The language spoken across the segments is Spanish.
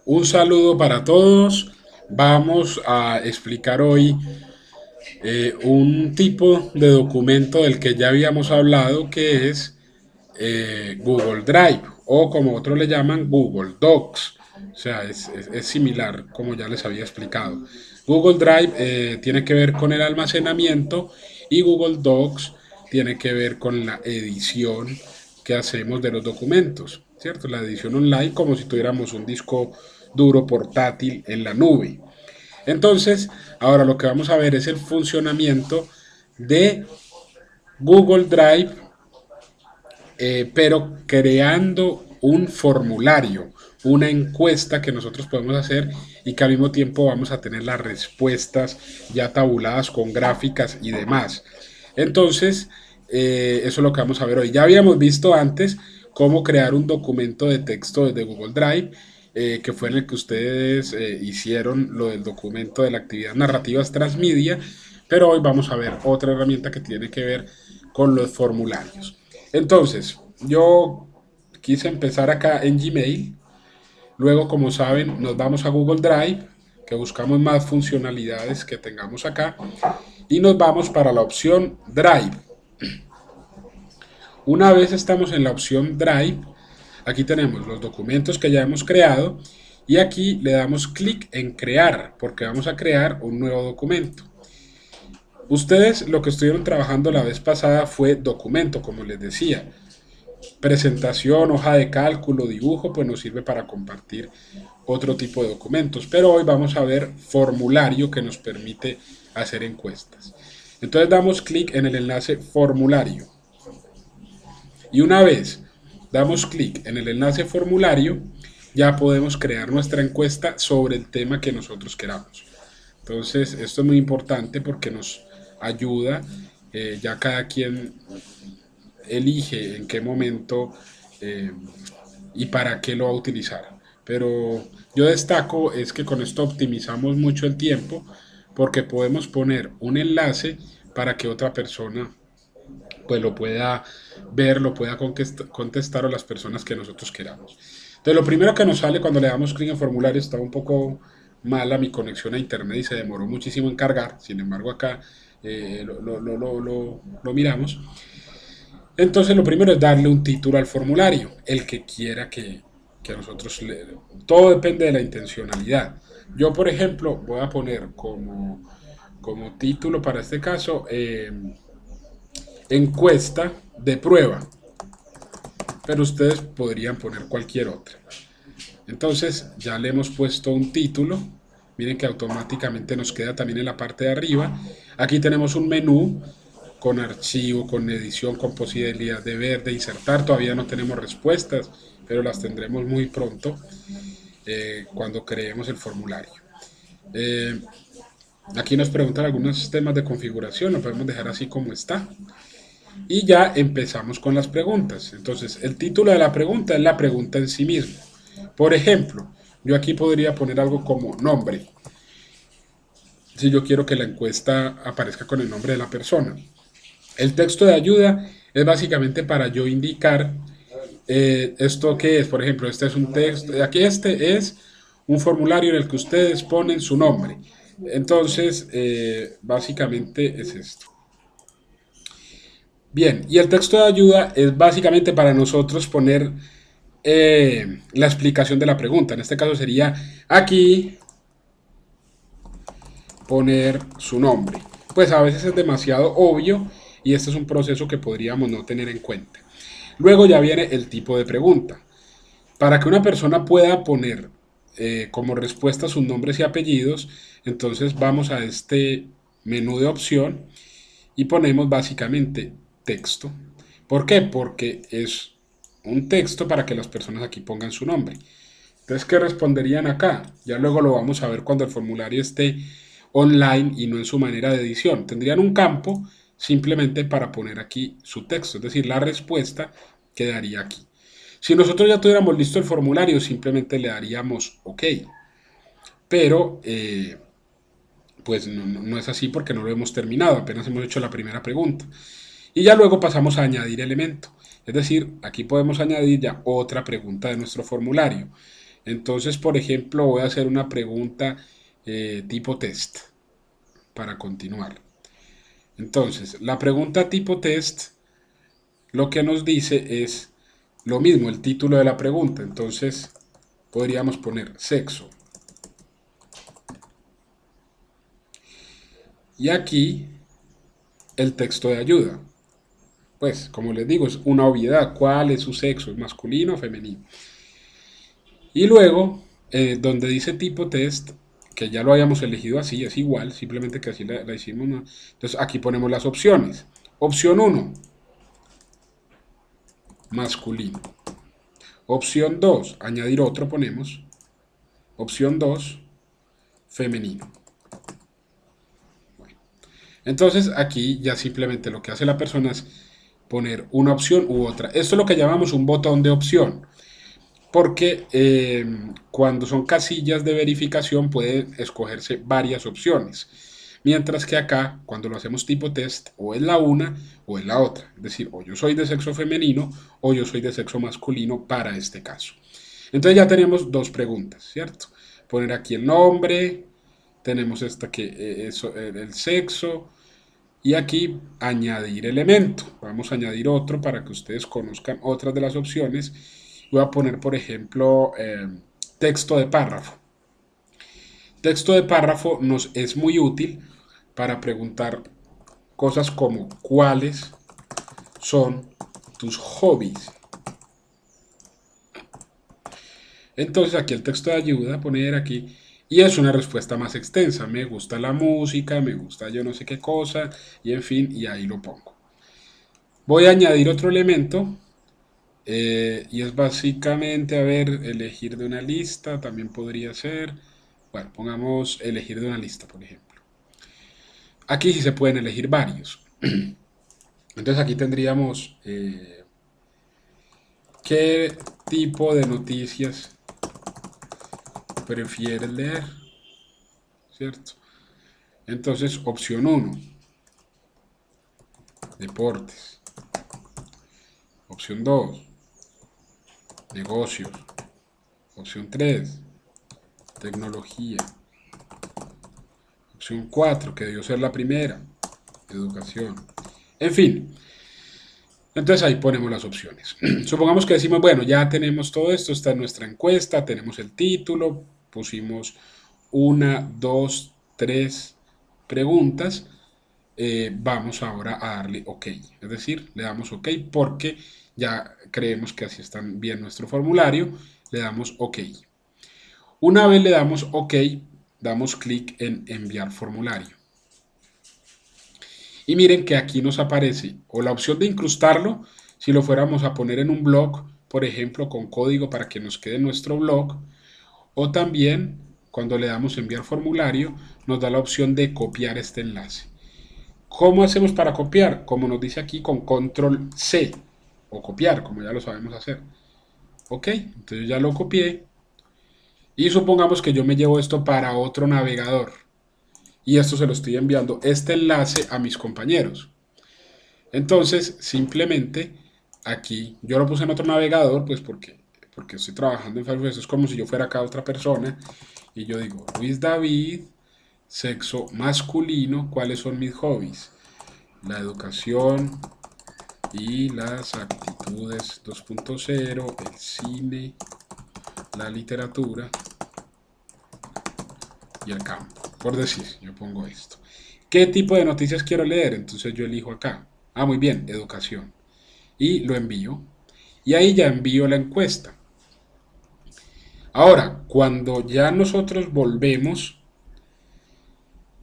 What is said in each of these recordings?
Un saludo para todos. Vamos a explicar hoy un tipo de documento del que ya habíamos hablado, que es Google Drive, o como otros le llaman Google Docs. O sea, es similar, como ya les había explicado. Google Drive tiene que ver con el almacenamiento y Google Docs tiene que ver con la edición que hacemos de los documentos, ¿cierto? La edición online, como si tuviéramos un disco duro portátil en la nube. Entonces, ahora lo que vamos a ver es el funcionamiento de Google Drive, pero creando un formulario, una encuesta que nosotros podemos hacer y que al mismo tiempo vamos a tener las respuestas ya tabuladas con gráficas y demás. Entonces, eso es lo que vamos a ver hoy. Ya habíamos visto antes cómo crear un documento de texto desde Google Drive, que fue en el que ustedes hicieron lo del documento de la actividad narrativas transmedia, pero hoy vamos a ver otra herramienta que tiene que ver con los formularios. Entonces, yo quise empezar acá en Gmail. Luego, como saben, nos vamos a Google Drive, que buscamos más funcionalidades que tengamos acá. Y nos vamos para la opción Drive. Una vez estamos en la opción Drive, aquí tenemos los documentos que ya hemos creado. Y aquí le damos clic en crear, porque vamos a crear un nuevo documento. Ustedes lo que estuvieron trabajando la vez pasada fue documento, como les decía. Presentación, hoja de cálculo, dibujo, pues nos sirve para compartir otro tipo de documentos. Pero hoy vamos a ver formulario, que nos permite hacer encuestas. Entonces damos clic en el enlace formulario. Y una vez damos clic en el enlace formulario, ya podemos crear nuestra encuesta sobre el tema que nosotros queramos. Entonces esto es muy importante porque nos ayuda, ya cada quien elige en qué momento eh, y para qué lo va a utilizar. Pero yo destaco es que con esto optimizamos mucho el tiempo, porque podemos poner un enlace para que otra persona pues lo pueda ver, lo pueda contestar a las personas que nosotros queramos. Entonces lo primero que nos sale cuando le damos clic en formulario, está un poco mala mi conexión a internet y se demoró muchísimo en cargar. Sin embargo acá lo miramos. Entonces lo primero es darle un título al formulario, el que quiera que nosotros le... Todo depende de la intencionalidad. Yo, por ejemplo, voy a poner como título para este caso encuesta de prueba, pero ustedes podrían poner cualquier otra. Entonces ya le hemos puesto un título. Miren que automáticamente nos queda también en la parte de arriba. Aquí tenemos un menú con archivo, con edición, con posibilidad de ver, de insertar. Todavía no tenemos respuestas, pero las tendremos muy pronto cuando creemos el formulario. Eh, Aquí nos preguntan algunos temas de configuración, lo podemos dejar así como está. Y ya empezamos con las preguntas. Entonces, el título de la pregunta es la pregunta en sí mismo. Por ejemplo, yo aquí podría poner algo como nombre, si yo quiero que la encuesta aparezca con el nombre de la persona. El texto de ayuda es básicamente para yo indicar esto que es. Por ejemplo, este es un texto, aquí este es un formulario en el que ustedes ponen su nombre. Entonces, básicamente es esto. Bien, y el texto de ayuda es básicamente para nosotros poner la explicación de la pregunta. En este caso sería aquí poner su nombre. Pues a veces es demasiado obvio y este es un proceso que podríamos no tener en cuenta. Luego ya viene el tipo de pregunta. Para que una persona pueda poner como respuesta sus nombres y apellidos, entonces vamos a este menú de opción y ponemos básicamente texto. ¿Por qué? Porque es un texto para que las personas aquí pongan su nombre. Entonces, ¿qué responderían acá? Ya luego lo vamos a ver cuando el formulario esté online y no en su manera de edición. Tendrían un campo simplemente para poner aquí su texto, es decir, la respuesta quedaría aquí. Si nosotros ya tuviéramos listo el formulario, simplemente le daríamos OK. Pero pues no es así porque no lo hemos terminado, apenas hemos hecho la primera pregunta. Y ya luego pasamos a añadir elemento. Es decir, aquí podemos añadir ya otra pregunta de nuestro formulario. Entonces, por ejemplo, voy a hacer una pregunta tipo test para continuar. Entonces, la pregunta tipo test lo que nos dice es lo mismo, el título de la pregunta. Entonces, podríamos poner sexo. Y aquí el texto de ayuda. Pues, como les digo, es una obviedad. ¿Cuál es su sexo? ¿Es masculino o femenino? Y luego, donde dice tipo test, que ya lo habíamos elegido así, es igual, simplemente que así la hicimos, ¿no? Entonces aquí ponemos las opciones. Opción 1, masculino. Opción 2, añadir otro ponemos. Opción 2, femenino. Bueno, entonces aquí ya simplemente lo que hace la persona es poner una opción u otra. Esto es lo que llamamos un botón de opción. Porque cuando son casillas de verificación pueden escogerse varias opciones. Mientras que acá, cuando lo hacemos tipo test, o es la una o es la otra. Es decir, o yo soy de sexo femenino o yo soy de sexo masculino para este caso. Entonces ya tenemos dos preguntas, ¿cierto? Poner aquí el nombre, tenemos esta que es el sexo, y aquí añadir elemento. Vamos a añadir otro para que ustedes conozcan otras de las opciones. Voy a poner, por ejemplo, texto de párrafo. Texto de párrafo nos es muy útil para preguntar cosas como ¿cuáles son tus hobbies? Entonces aquí el texto de ayuda, poner aquí, y es una respuesta más extensa. Me gusta la música, me gusta yo no sé qué cosa, y en fin, y ahí lo pongo. Voy a añadir otro elemento, y es básicamente, a ver, elegir de una lista, también podría ser, bueno, pongamos elegir de una lista, por ejemplo. Aquí sí se pueden elegir varios. Entonces aquí tendríamos qué tipo de noticias prefieres leer, ¿cierto? Entonces, opción 1, deportes. Opción 2, negocios. Opción 3, tecnología. Opción 4, que debió ser la primera, educación. En fin, entonces ahí ponemos las opciones. Supongamos que decimos, bueno, ya tenemos todo esto, está en nuestra encuesta, tenemos el título, pusimos una, dos, tres preguntas. Vamos ahora a darle OK. Es decir, le damos OK porque ya creemos que así está bien nuestro formulario. Le damos OK. Una vez le damos OK, damos clic en enviar formulario. Y miren que aquí nos aparece o la opción de incrustarlo, si lo fuéramos a poner en un blog, por ejemplo, con código para que nos quede en nuestro blog, o también cuando le damos enviar formulario, nos da la opción de copiar este enlace. ¿Cómo hacemos para copiar? Como nos dice aquí, con control C, o copiar, como ya lo sabemos hacer. Ok, entonces ya lo copié. Y supongamos que yo me llevo esto para otro navegador. Y esto se lo estoy enviando, este enlace, a mis compañeros. Entonces, simplemente, aquí, yo lo puse en otro navegador, pues porque estoy trabajando en Firefox. Es como si yo fuera acá otra persona. Y yo digo, Luis David, sexo masculino, ¿cuáles son mis hobbies? La educación y las actitudes 2.0, el cine, la literatura y el campo. Por decir, yo pongo esto. ¿Qué tipo de noticias quiero leer? Entonces yo elijo acá. Ah, muy bien, educación. Y lo envío. Y ahí ya envío la encuesta. Ahora, cuando ya nosotros volvemos,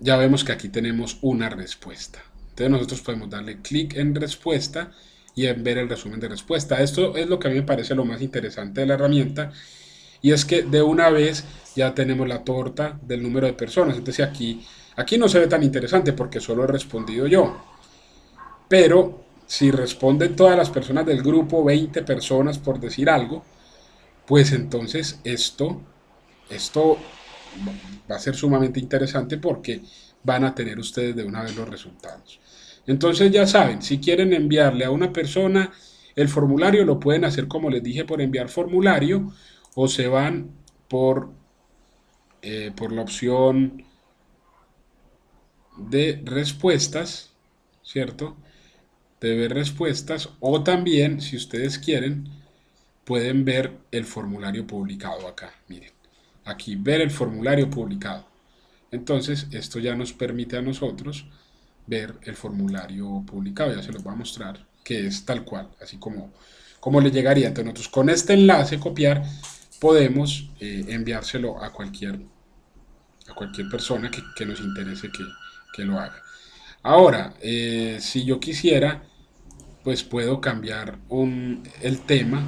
ya vemos que aquí tenemos una respuesta. Entonces nosotros podemos darle clic en respuesta y en ver el resumen de respuesta. Esto es lo que a mí me parece lo más interesante de la herramienta, y es que de una vez ya tenemos la torta del número de personas. Entonces aquí no se ve tan interesante porque solo he respondido yo. Pero si responden todas las personas del grupo, 20 personas por decir algo, pues entonces esto va a ser sumamente interesante porque van a tener ustedes de una vez los resultados. Entonces ya saben, si quieren enviarle a una persona el formulario, lo pueden hacer como les dije por enviar formulario, o se van por, por la opción de respuestas, ¿cierto? De ver respuestas, o también, si ustedes quieren, pueden ver el formulario publicado acá. Miren, aquí ver el formulario publicado. Entonces, esto ya nos permite a nosotros ver el formulario publicado. Ya se los voy a mostrar, que es tal cual, así como le llegaría. Entonces, nosotros con este enlace copiar podemos enviárselo a cualquier persona que nos interese que lo haga. Ahora, si yo quisiera, pues puedo cambiar el tema,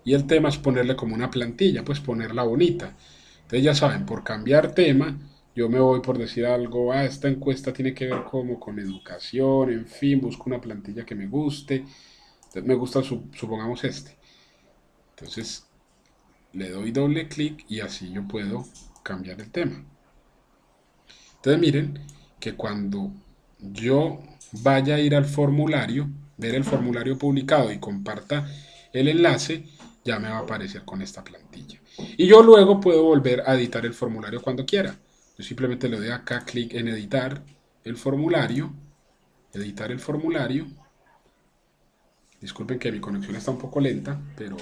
y el tema es ponerle como una plantilla, pues ponerla bonita. Entonces ya saben, por cambiar tema, yo me voy por decir algo, esta encuesta tiene que ver como con educación, en fin, busco una plantilla que me guste. Entonces me gusta, supongamos este. Entonces le doy doble clic y así yo puedo cambiar el tema. Entonces miren que cuando yo vaya a ir al formulario, ver el formulario publicado y comparta el enlace, ya me va a aparecer con esta plantilla. Y yo luego puedo volver a editar el formulario cuando quiera. Yo simplemente le doy acá clic en editar el formulario. Editar el formulario. Disculpen que mi conexión está un poco lenta, pero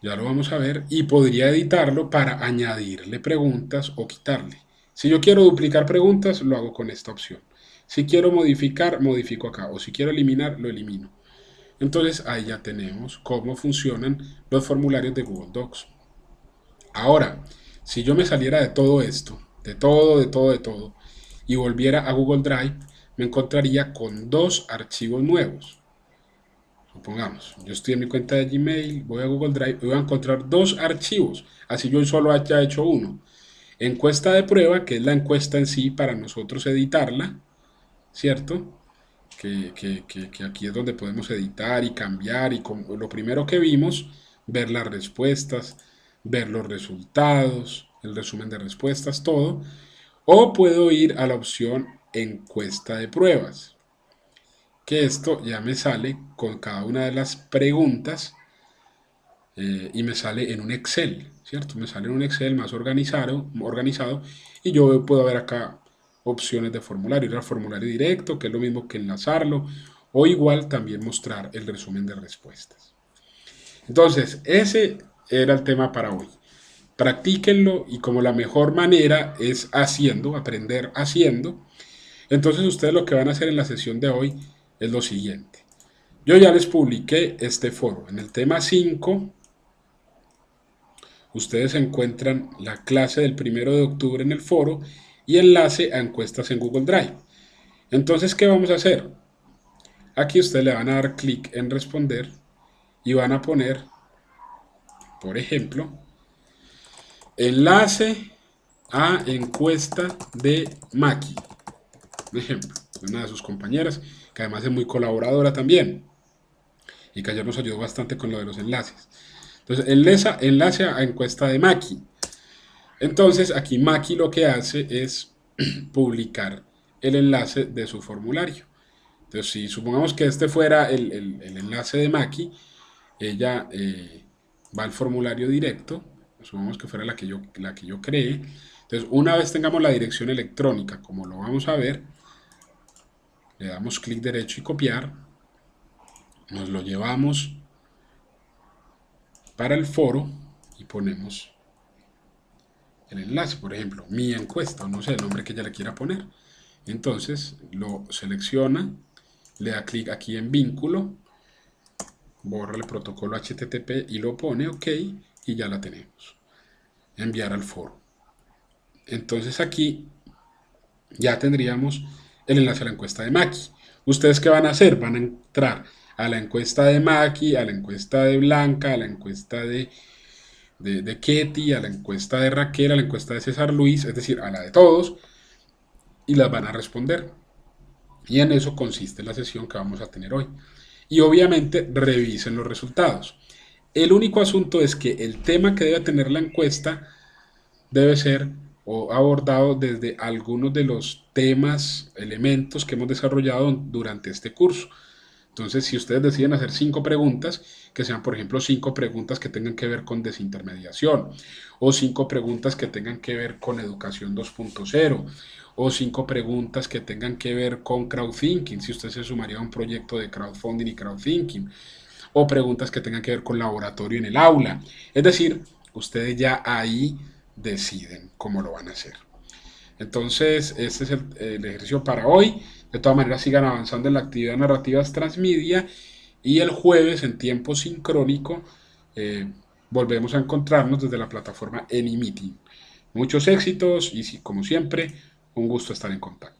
ya lo vamos a ver. Y podría editarlo para añadirle preguntas o quitarle. Si yo quiero duplicar preguntas, lo hago con esta opción. Si quiero modificar, modifico acá. O si quiero eliminar, lo elimino. Entonces ahí ya tenemos cómo funcionan los formularios de Google Docs. Ahora, si yo me saliera de todo esto, de todo, y volviera a Google Drive, me encontraría con dos archivos nuevos. Supongamos, yo estoy en mi cuenta de Gmail, voy a Google Drive y voy a encontrar dos archivos, así yo solo haya hecho uno. Encuesta de prueba, que es la encuesta en sí para nosotros editarla, ¿cierto? Que aquí es donde podemos editar y cambiar, y lo primero que vimos, ver las respuestas, ver los resultados, el resumen de respuestas, todo. O puedo ir a la opción encuesta de pruebas, que esto ya me sale con cada una de las preguntas, y me sale en un Excel, ¿cierto? Me sale en un Excel más organizado, y yo puedo ver acá opciones de formulario, ir al formulario directo, que es lo mismo que enlazarlo, o igual también mostrar el resumen de respuestas. Entonces, ese era el tema para hoy. Practíquenlo, y como la mejor manera es haciendo, aprender haciendo, entonces ustedes lo que van a hacer en la sesión de hoy es lo siguiente. Yo ya les publiqué este foro. En el tema 5, ustedes encuentran la clase del 1 de octubre en el foro y enlace a encuestas en Google Drive. Entonces, ¿qué vamos a hacer? Aquí ustedes le van a dar clic en responder y van a poner, por ejemplo, enlace a encuesta de Maki. Un ejemplo, una de sus compañeras, que además es muy colaboradora también, y que ayer nos ayudó bastante con lo de los enlaces. Entonces, enlace a encuesta de Maki. Entonces, aquí Maki lo que hace es publicar el enlace de su formulario. Entonces, si supongamos que este fuera el enlace de Maki, ella va al formulario directo, supongamos que fuera la que yo creé. Entonces, una vez tengamos la dirección electrónica, como lo vamos a ver, le damos clic derecho y copiar, nos lo llevamos para el foro y ponemos el enlace, por ejemplo, mi encuesta, o no sé, el nombre que ella le quiera poner. Entonces lo selecciona, le da clic aquí en vínculo, borra el protocolo HTTP y lo pone OK, y ya la tenemos. Enviar al foro. Entonces aquí ya tendríamos el enlace a la encuesta de Maki. ¿Ustedes qué van a hacer? Van a entrar a la encuesta de Maki, a la encuesta de Blanca, a la encuesta de Ketty, a la encuesta de Raquel, a la encuesta de César Luis, es decir, a la de todos, y las van a responder. Y en eso consiste la sesión que vamos a tener hoy. Y obviamente revisen los resultados. El único asunto es que el tema que debe tener la encuesta debe ser abordado desde algunos de los temas, elementos que hemos desarrollado durante este curso. Entonces, si ustedes deciden hacer 5 preguntas, que sean, por ejemplo, 5 preguntas que tengan que ver con desintermediación, o 5 preguntas que tengan que ver con educación 2.0, o 5 preguntas que tengan que ver con crowdthinking, si usted se sumaría a un proyecto de crowdfunding y crowdthinking, o preguntas que tengan que ver con laboratorio en el aula. Es decir, ustedes ya ahí deciden cómo lo van a hacer. Entonces, este es el ejercicio para hoy. De todas maneras, sigan avanzando en la actividad narrativas transmedia y el jueves en tiempo sincrónico volvemos a encontrarnos desde la plataforma AnyMeeting. Muchos éxitos y como siempre, un gusto estar en contacto.